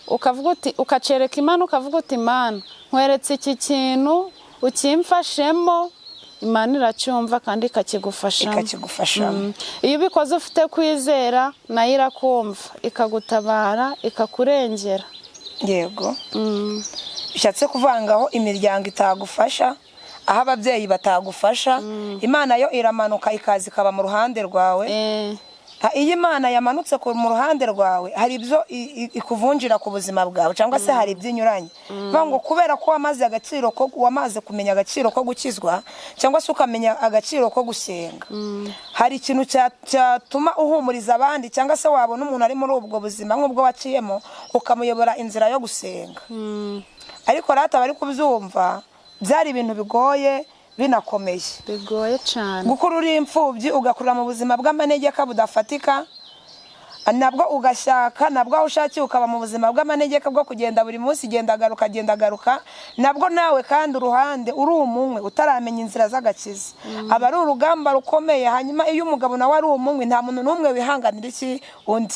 ukavuga uti, ukacereka Imana, ukavuga uti Imana nkweretse iki kintu ukimfashemo, Imana iracyumva kandi ikakigufashamo. Iyo ubikoze ufite kwizera nayo irakumva, ikagutabara, ikakurengera. Yego. Bishatse kuvangaho imiryango itagufasha, aho ababyeyi batagufasha, Imana yo iramanuka ikaza ikaba mu ruhande rwawe. Iyo Imana yamanutse mu ruhande rwawe, hari ibyo ikuvunjira ku buzima bwawe cyangwa se hari iby'inyuranye. Ngo kubera ko wamaze kumenya agaciro ko gukizwa cyangwa se ukamenya agaciro ko gusenga, hari ikintu cyatuma uhumuriza abandi cyangwa se wabona umuntu ari muri ubwo buzima nk'ubwo waciyemo ukamuyobora inzira yo gusenga. Ariko rata bari kubyumva byari ibintu bigoye, bigoye cyane. Gukura uri imfubyi ugakurira mu buzima bw'amanegeka budafatika, nabwo ugashaka, nabwo aho ushakiye ukaba mu buzima bw'amanegeka bwo kugenda buri munsi genda agaruka, nabwo nawe kandi uruhande uri umumwe utaramenya inzira z'agakiza. Aba ari urugamba rukomeye. Hanyuma iyo umugabo nawe ari umumwe, nta muntu n'umwe wihanganira iki undi,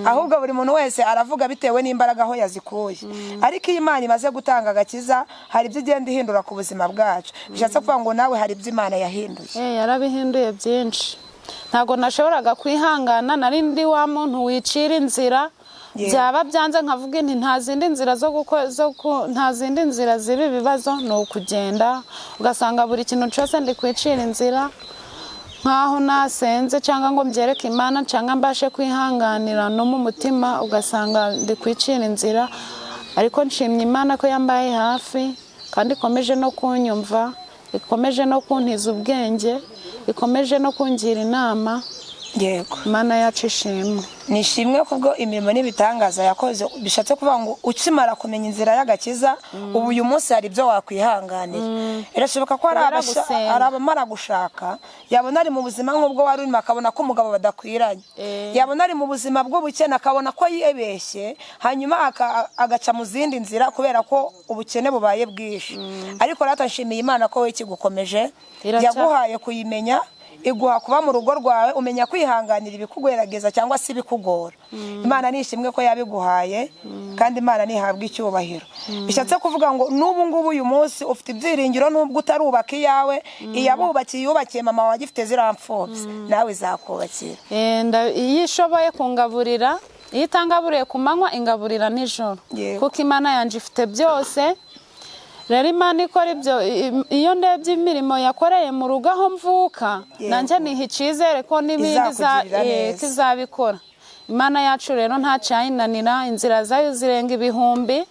ahubwo buri muntu wese aravuga bitewe n'imbaraga aho yazikuye. Ariko iyo Imana imaze gutanga agakiza, hari ibyo igenda ihindura ku buzima bwacu. Bishatse kuvuga ngo nawe hari ibyo Imana yahinduye. Yarabihinduye byinshi. Ntago nashoboraga kwihangana, nari ndi wa muntu wicira inzira, byaba byanze nkavuga nti nta zindi nzira zibi bibazo, ni ukugenda ugasanga buri kintu cyose ndi kwicira inzira. nk'aho nasenze cyangwa ngo mbyereke Imana cyangwa mbashe kwihanganira no mu mutima ugasanga ndi kwicira inzira, ariko nshimye Imana ko yambaye hafi kandi ikomeje no kunyumva, ikomeje no kuntiza ubwenge, ikomeje no kungira inama. Yego, Imana yacu ishimwe. nishimwe kubwo imirimo n'ibitangaza yakoze. Bishatse kuvuga ngo ukimara kumenya inzira y'agakiza, ubu uyu munsi hari ibyo wakwihanganira. Irashoboka ko hari abamara gushaka, yabona ari mu buzima nk'ubwo wari urimo akabona ko umugabo badakwiranye, yabona ari mu buzima bw'ubukene akabona ko yibeshye, hanyuma agaca mu zindi nzira kubera ko ubukene bubaye bwinshi. Ariko rero nshimiye Imana ko we kigukomeje, yaguhaye kuyimenya, iguha kuba mu rugo rwawe, umenya kwihanganira ibikugerageza cyangwa se ibikugora. Imana nishimwe ko yabiguhaye, kandi Imana nihabwa icyubahiro. Bishatse kuvuga ngo n'ubu ngubu uyu munsi ufite ibyiringiro, nubwo utarubaka iyawe, iyabubakiye yubakiye mama wawe agifite ziramfobye, nawe izakubakira. Iyo ishoboye kungaburira, iyo itangaburiye ku manywa ingaburira nijoro, kuko Imana yanjye ifite byose. Rero Imana ikora ibyo. Iyo ndebye imirimo yakoreye mu rugo aho mvuka, nanjye niha icyizere ko n'ibindi izabikora. Imana yacu rero nta cyayinanira, inzira zayo zirenga ibihumbi,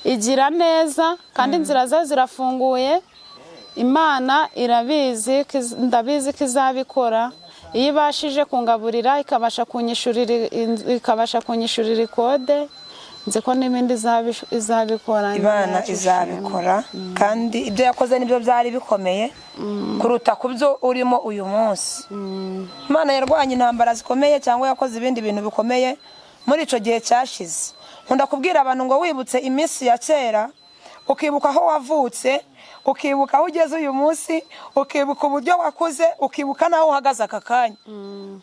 igira neza kandi inzira zayo zirafunguye. Imana irabizi, ndabizi ko izabikora. Iyo ibashije kungaburira ikabasha kunyishurira ikode, nzi ko n'ibindi izabikora. Imana izabikora, kandi ibyo yakoze nibyo byari bikomeye kuruta ku byo urimo uyu munsi. Imana yarwanya intambara zikomeye cyangwa yakoze ibindi bintu bikomeye muri icyo gihe cyashize. Nkunda kubwira abantu ngo wibutse iminsi ya kera, ukibuka aho wavutse, ukibuka aho ugeze uyu munsi, ukibuka uburyo wakuze, ukibuka naho uhagaze aka kanya,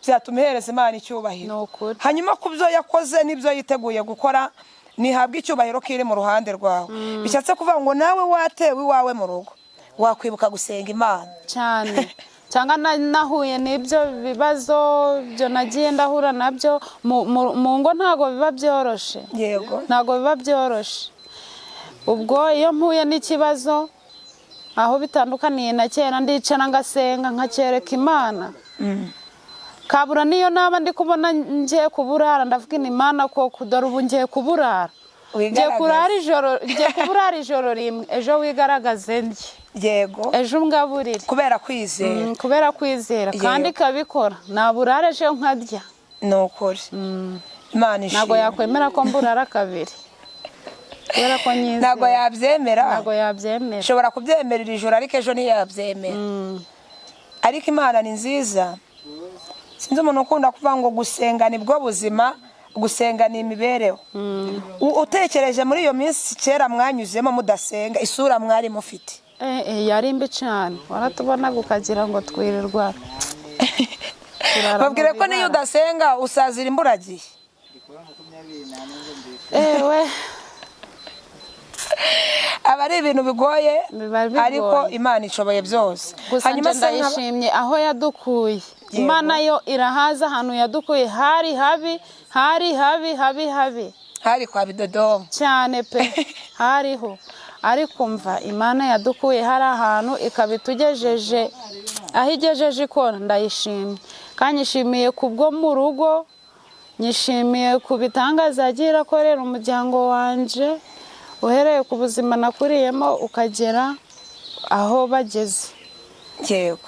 byatuma uhereza Imana icyubahiro. Hanyuma ku byo yakoze n'ibyo yiteguye gukora, nihabwa icyubahiro kiri mu ruhande rwawe. Bishatse kuvuga ngo nawe watewe iwawe mu rugo, wakwibuka gusenga Imana cyane. Cyangwa nahuye n'ibyo bibazo byo nagiye ndahura nabyo mu ngo, ntago biba byoroshe. Yego, ntago biba byoroshe. Ubwo iyo mpuye n'ikibazo aho bitandukaniye na kera, ndicara ngasenga nkacyereka Imana. Kabura niyo naba ndi kubona ngiye kuburara, ndavuga Imana ko dore ubu ngiye kuburara, ngiye kuburara ijoro rimwe, ejo wigaragaze ndye. Yego, ejo ungaburire kubera kwizera. Kubera kwizera kandi ikabikora. Naburara ejo nkarya. Ni ukuri. Imana ishimwe. Ntabwo yakwemera ko mburara kabiri, kubera ko nyizera. Ntabwo yabyemera. Ntabwo yabyemera. Ushobora kubyemerera ijoro ariko ejo ntiyabyemera. Ariko Imana ni nziza. Sinzi umuntu ukunda kuvuga ngo gusenga nibwo buzima, gusenga ni imibereho. Utekereje muri iyo minsi kera mwanyuzemo mudasenga, isura mwari mufite yari mbi cyane. Waratubonaga ukagira ngo twirirwa. Babwire ko niyo udasenga usazira imburagihe. Aba ari ibintu bigoye, ariko Imana ishoboye byose. Hanyuma ndayishimye aho yadukuye. Imana yo irahaza ahantu yadukuye hari habi, hari kwa Bidodomo cyane pe, hariho. Ariko mva Imana yadukuye hari ahantu ikabitugejeje aho igejeje ikora. Ndayishimye kandi nyishimiye kubwo mu rugo, nyishimiye ku bitangaza yagiye irakorera umuryango wanje, uhereye ku buzima nakuriyemo ukagera aho bageze. Yego.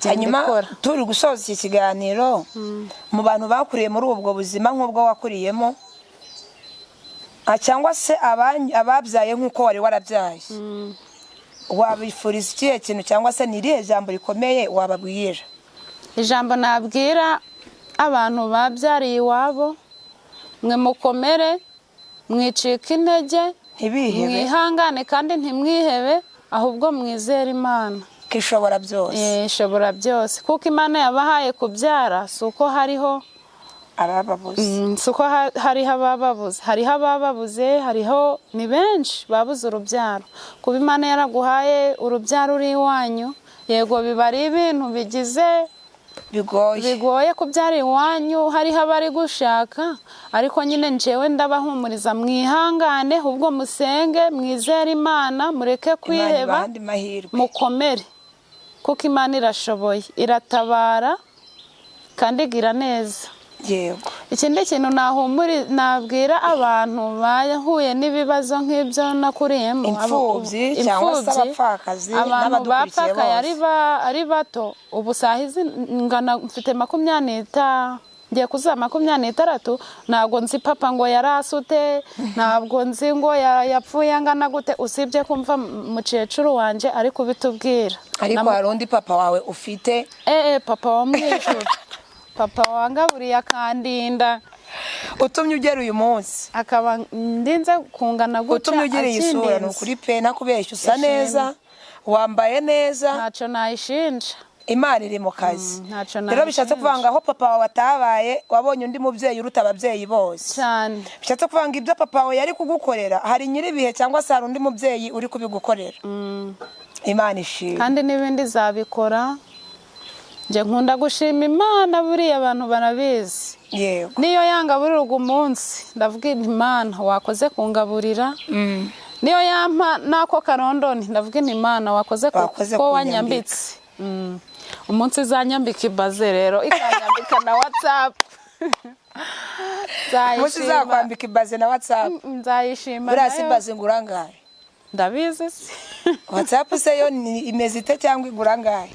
Hanyuma turi gusoza iki kiganiro, mu bantu bakuriye muri ubwo buzima nk'ubwo wakuriyemo, cyangwa se ababyaye nk'uko wari warabyaye, wabifuriza ikihe kintu cyangwa se ni irihe jambo rikomeye wababwira? Ijambo nabwira abantu babyariye iwabo, mwe mukomere, mwicika intege, mwihangane kandi ntimwihebe, ahubwo mwizere Imana ko ishobora byose. Ishobora byose, kuko Imana yabahaye kubyara, si uko hariho abababuze. Si uko hariho abababuze, hariho abababuze, hariho ni benshi babuze urubyaro. Kuba Imana yaraguhaye urubyaro uri iwanyu, yego biba ari ibintu bigoye kubyara iwanyu, hariho abari gushaka, ariko nyine njyewe ndabahumuriza, mwihangane, ahubwo musenge, mwizere Imana, mureke kwiheba, mukomere, kuko Imana irashoboye, iratabara kandi igira neza. yego. Ikindi kintu nabwira abantu bahuye n'ibibazo nk'ibyo nakuriyemo, imfubyi cyangwa se abapfakazi n'abadukurikiye bose, ari bato. Ubu sahizi ngana mfite 20 ngiye kuza 26, ntabwo nzi papa ngo yarasute, ntabwo nzi ngo yapfuye angana gute, usibye kumva mukecuru wanje ari kubitubwira. ariko hari undi papa wawe ufite? Papa wa mwijuru, papa wangaburiye akandinda, utumye ugera uyu munsi, akaba ndinze kungana gutya, utumye ugira iyi sura. Ni ukuri pe, nakubeshya, usa neza, wambaye neza, ntacyo nayishinja. Imana iri mu kazi. Rero bishatse kuvanga aho papa wawe atabaye, wabonye undi mubyeyi uruta ababyeyi bose cyane. Bishatse kuvanga ibyo papa wawe yari kugukorera, hari nyiribihe cyangwa se hari undi mubyeyi uri kubigukorera. Imana ishimwe. Kandi n'ibindi zabikora. Nje nkunda gushima Imana, buriya abantu barabizi. Yego. Niyo yangaburira umunsi, ndavuga Imana wakoze kungaburira. Niyo yampa nako karondoni, ndavuga Imana wakoze ko wanyambitse. Umunsi zanyambika ibaze rero, ikanyambika na WhatsApp. Umunsi zakwambika ibaze na WhatsApp. Nzayishima. Burasi ibaze ngurangaye. Ndabizi se. WhatsApp se yo imeze ite cyangwa igurangaye?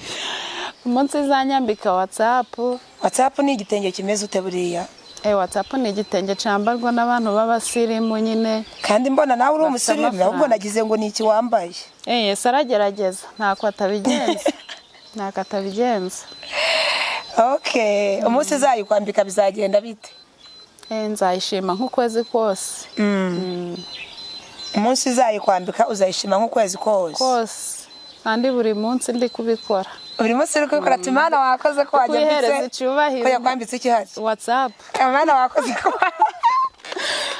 Umunsi zanyambika WhatsApp. WhatsApp ni igitenge kimeze ute buriya? WhatsApp ni igitenge cyambarwa n'abantu b'abasirimu nyine. Kandi mbona nawe uri umusirimu, ahubwo nagize ngo ni iki wambaye. Yes, aragerageza, ntako atabigenza. Ntako atabigenza. Okay, umunsi zayikwambika bizagenda bite? Nzayishima nk'ukwezi kose. Umunsi zayikwambika uzayishima nk'ukwezi kose. Kandi buri munsi ndi kubikora. Buri munsi uri kubikora, ati Mana wakoze ko wanyambitse. Ko yakwambitse iki hari? WhatsApp. Mana wakoze ko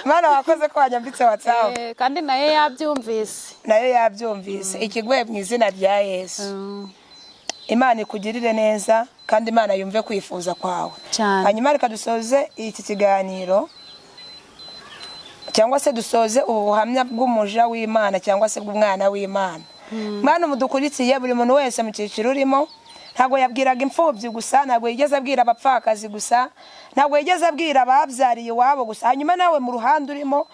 Mana wakoze ko wanyambitse WhatsApp. Kandi nayo yabyumvise. Nayo yabyumvise. Ikigwe mu izina rya Yesu. Imana ikugirire neza kandi Imana yumve kwifuza kwawe. Hanyuma reka dusoze iki kiganiro, cyangwa se dusoze ubuhamya bw'umuja w'Imana cyangwa se bw'umwana w'Imana. Mwana mudukurikiye, buri muntu wese mu cyiciro urimo, ntabwo yabwiraga imfubyi gusa, ntabwo yigeze abwira abapfakazi gusa, ntabwo yigeze abwira ababyariye iwabo gusa. Hanyuma nawe mu ruhande urimo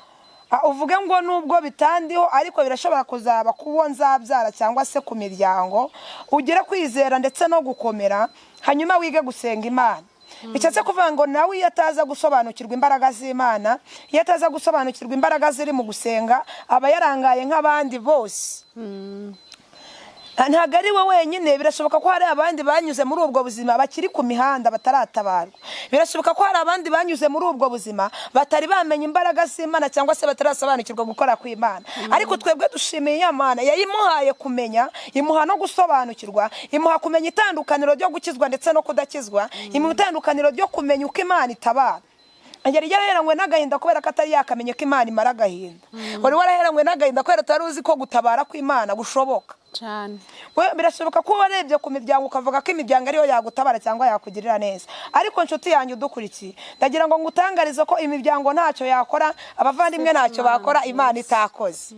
uvuge ngo nubwo bitandiho, ariko birashobora kuzaba kubo nzabyara cyangwa se ku miryango, ugire kwizera ndetse no gukomera, hanyuma wige gusenga Imana. Bishatse kuvuga ngo nawe iyo ataza gusobanukirwa imbaraga z'Imana, iyo ataza gusobanukirwa imbaraga ziri mu gusenga, aba yarangaye nk'abandi bose. Ntabwo ari we wenyine, birashoboka ko hari abandi banyuze muri ubwo buzima bakiri ku mihanda bataratabarwa. Birashoboka ko hari abandi banyuze muri ubwo buzima batari bamenya imbaraga z'Imana cyangwa se batarasobanukirwa gukora kw'Imana. Ariko twebwe dushimiye Imana yayimuhaye kumenya, imuha no gusobanukirwa, imuha kumenya itandukaniro ryo gukizwa ndetse no kudakizwa, imuha itandukaniro ryo kumenya uko Imana itabara. Yari yaraheranywe n'agahinda kubera ko atari yakamenye ko Imana imara agahinda. Wari waraheranywe n'agahinda kubera utari uzi ko gutabara kw'Imana gushoboka cyane. Birashoboka ko warebye ku miryango ukavuga ko imiryango ariyo yagutabara cyangwa yakugirira neza. Ariko nshuti yanjye udukurikiye, ndagira ngo ngutangarize ko imiryango ntacyo yakora, abavandimwe ntacyo bakora Imana itakoze.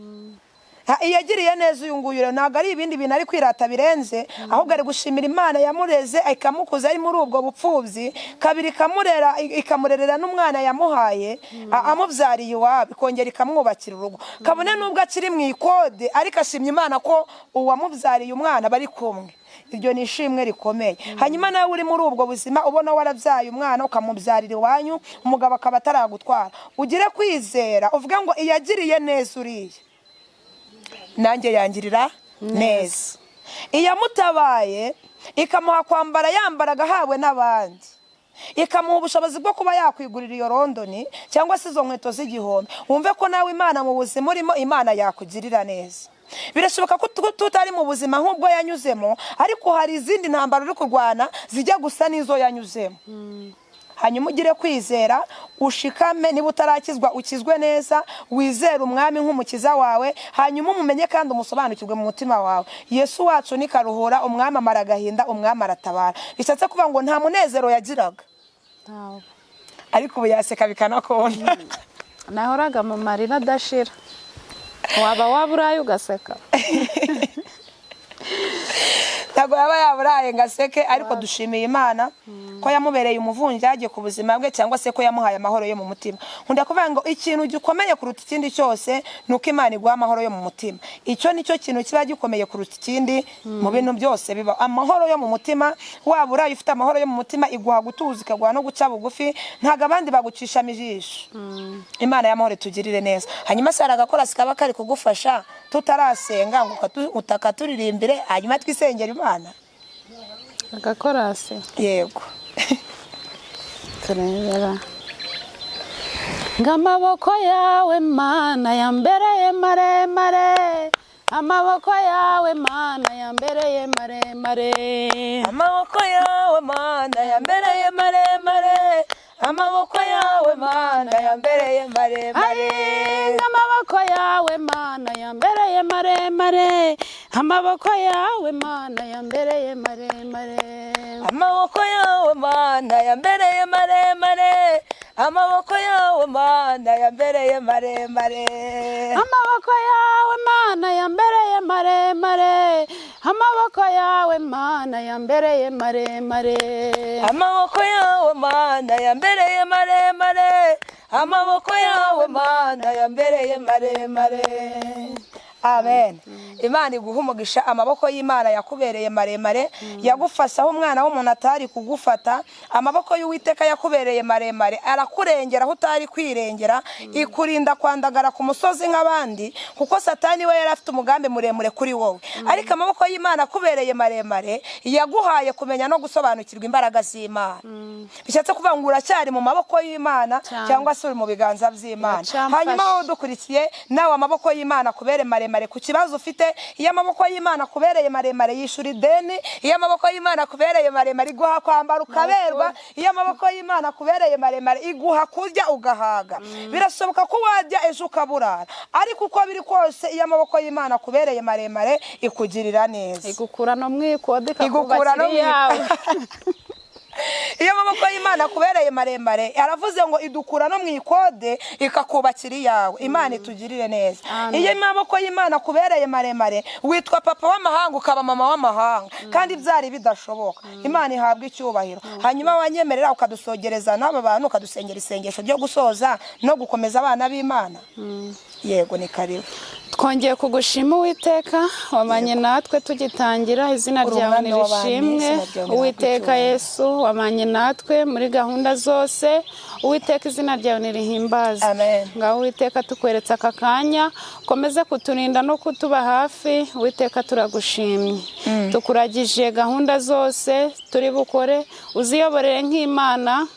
Iyagiriye neza uyu nguyu ntabwo ari ibindi bintu ari kwirata birenze, ahubwo ari gushimira Imana yamureze ikamukuza ari muri ubwo bupfubyi, kabiri ikamurera ikamurerera n'umwana yamuhaye amubyariye iwabo, ikongera ikamwubakira urugo. Kabone nubwo akiri mu ikode, ariko ashimye Imana ko uwamubyariye umwana bari kumwe. Iryo ni ishimwe rikomeye. Hanyuma nawe uri muri ubwo buzima ubona warabyaye umwana ukamubyarira iwanyu, umugabo akaba ataragutwara, ugire kwizera uvuga ngo iyagiriye neza uriye nanjye yangirira neza. Iyamutabaye ikamuha kwambara yambaraga hawe n'abandi, ikamuha ubushobozi bwo kuba yakwigurira iyo rondoni cyangwa se izo nkweto z'igihumbi. Wumve ko nawe Imana mu buzima urimo, Imana yakugirira neza. Birashoboka ko tutari mu buzima nk'ubwo yanyuzemo, ariko hari izindi ntambara uri kurwana zijya gusa n'izo yanyuzemo. Hanyuma ugire kwizera, ushikame, niba utarakizwa ukizwe neza, wizere umwami nk'umukiza wawe, hanyuma umumenye kandi umusobanukirwe mu mutima wawe. Yesu wacu ni karuhura, umwami amara agahinda, umwami aratabara. Bishatse kuvuga ngo nta munezero yagiraga, ariko ubu yaseka bikanakunda. Nahoraga mu marira adashira, waba waburaye ugaseka. ntabwo yaba yaburaye ngo aseke, ariko dushimiye Imana ko yamubereye umuvunjaje ku buzima bwe, cyangwa se ko yamuhaye amahoro yo mu mutima. Nkunda kuvuga ngo ikintu gikomeye kuruta ikindi cyose ni uko Imana iguha amahoro yo mu mutima. Icyo nicyo kintu kiba gikomeye kuruta ikindi mu bintu byose biba. Amahoro yo mu mutima, waba uraye ufite amahoro yo mu mutima, iguha gutuza, ikaguha no guca bugufi, ntago abandi bagucishamo ijisho. Imana y'amahoro tugirire neza. Hanyuma se aragakorasi kaba kari kugufasha tutarasenga ngo utaka turirimbire, hanyuma twisengera Imana. Agakorasi Yego. turebera ng'amaboko yawe Mana yambereye maremare, amaboko yawe Mana yambereye maremare, amaboko yawe Mana yambereye maremare, amaboko yawe Mana yambereye maremare, amaboko yawe Mana yambereye maremare, amaboko yawe Mana yambereye maremare, amaboko yawe Mana yambereye maremare, amaboko yawe Mana yambereye maremare, amaboko yawe Mana yambereye maremare, amaboko yawe Mana yambereye maremare, amaboko yawe Mana yambereye maremare, amaboko yawe Mana yambereye maremare. Amen. Imana iguha umugisha. Amaboko y'Imana yakubereye maremare, yagufasha aho umwana w'umuntu atari kugufata. Amaboko y'Uwiteka yakubereye maremare, arakurengera aho utari kwirengera, ikurinda kwandagara ku musozi nk'abandi, kuko Satani we yari afite umugambi muremure kuri wowe. Ariko amaboko y'Imana akubereye maremare, yaguhaye kumenya no gusobanukirwa imbaraga z'Imana. Bishatse kuvuga ngo uracyari mu maboko y'Imana, cyangwa se uri mu biganza by'Imana. Hanyuma aho dukurikiye nawe amaboko y'Imana akubere maremare ku kibazo ufite. Iyo amaboko y'Imana kubereye maremare yishura ideni, iyo amaboko y'Imana kubereye maremare iguha kwambara ukaberwa, iyo amaboko y'Imana kubereye maremare iguha kurya ugahaga. Birashoboka ko wajya ejo ukaburara, ariko uko biri kose iyo amaboko y'Imana kubereye maremare ikugirira neza, igukura no mwikode ikakubakira yawe. Iyo amaboko y'Imana kubereye maremare, aravuze ngo idukura no mwikode ikakubakira yawe. Imana itugirire neza. Iyo amaboko y'Imana kubereye maremare, witwa papa w'amahanga ukaba mama w'amahanga, kandi byari bidashoboka. Imana ihabwa icyubahiro. Hanyuma wanyemerera ukadusogereza n'aba bantu, ukadusengera isengesho ryo gusoza no gukomeza abana b'Imana. Yego, ni karibu. Twongeye kugushima Uwiteka, wamanye natwe tugitangira, izina ryawe nirishimwe. Uwiteka Yesu, wamanye natwe muri gahunda zose. Uwiteka, izina ryawe nirihimbaza. Amen. Ngaho Uwiteka tukweretse aka kanya, ukomeze kuturinda no kutuba hafi. Uwiteka turagushimye. Tukuragije gahunda zose turi bukore, uziyoborere nk'Imana.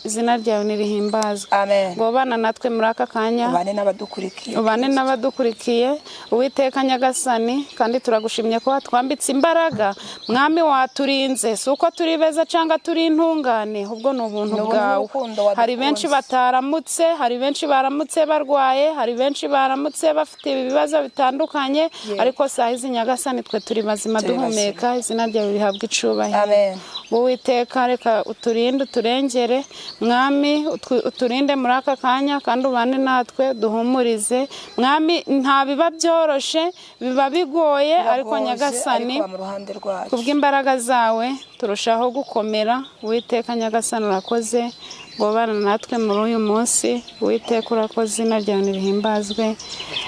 Izina ryawe nirihimbazwe. Amen. Ngo bana natwe muri aka kanya, ubane n'abadukurikiye. Uwiteka Nyagasani, kandi turagushimye ko watwambitse imbaraga. Mwami waturinze, si uko turi beza cyangwa turi intungane, ahubwo ni ubuntu bwawe. Hari benshi bataramutse, hari benshi baramutse barwaye, hari benshi baramutse bafite ibibazo bitandukanye, ariko saa hizi Nyagasani twe turi bazima duhumeka. Izina ryawe rihabwa icubahiro. Amen. Uwiteka reka uturinde, uturengere. Mwami uturinde muri aka kanya, kandi ubane natwe duhumurize. Mwami nta biba byoroshe, biba bigoye, ariko Nyagasani kubw'imbaraga zawe turushaho gukomera. Uwiteka Nyagasani urakoze, ngo bana natwe muri uyu munsi. Uwiteka urakoze, izina ryawe nirihimbazwe.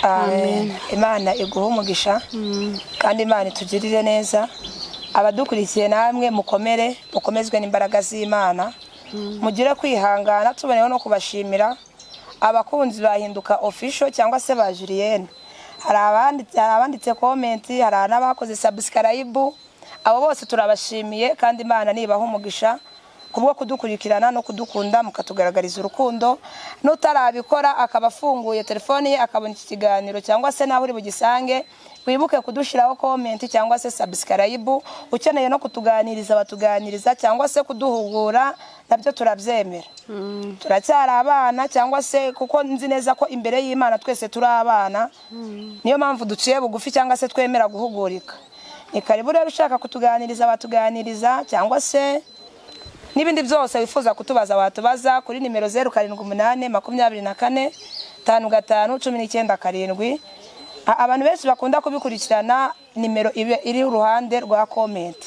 Amen. Imana iguha umugisha, kandi Imana itugirire neza. Abadukurikiye namwe mukomere, mukomezwe n'imbaraga z'Imana. Mugire kwihangana. Tuboneyeho no kubashimira abakunzi bahinduka official cyangwa se ba Julienne. Hari abanditse comment, hari n'abakoze subscribe. Abo bose turabashimiye, kandi Imana nibaha umugisha kubwo kudukurikirana no kudukunda, mukatugaragariza urukundo. Nutarabikora akaba afunguye telefone ye akabona iki kiganiro, cyangwa se naho uri bugisange, wibuke kudushiraho comment cyangwa se subscribe. Ukeneye no kutuganiriza batuganiriza, cyangwa se kuduhugura, nabyo turabyemera. Turacyari abana, cyangwa se kuko nzi neza ko imbere y'Imana twese turi abana. Niyo mpamvu duciye bugufi, cyangwa se twemera guhugurika. Ni karibu rero ushaka kutuganiriza batuganiriza, cyangwa se n'ibindi byose wifuza kutubaza watubaza kuri nimero 0788 24 55 19 7. abantu benshi bakunda kubikurikirana nimero iri uruhande rwa comment.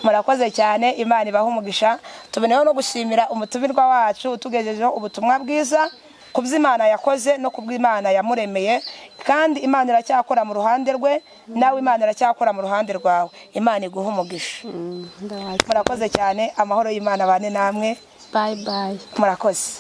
Murakoze cyane, Imana ibaha umugisha. Tuboneyeho no gushimira umutumirwa wacu utugejejeho ubutumwa bwiza kuby'Imana yakoze no kubw'Imana yamuremeye, kandi Imana iracyakora mu ruhande rwe, nawe Imana iracyakora mu ruhande rwawe. Imana iguha umugisha. Murakoze cyane, amahoro y'Imana bane namwe. Bye bye. Murakoze.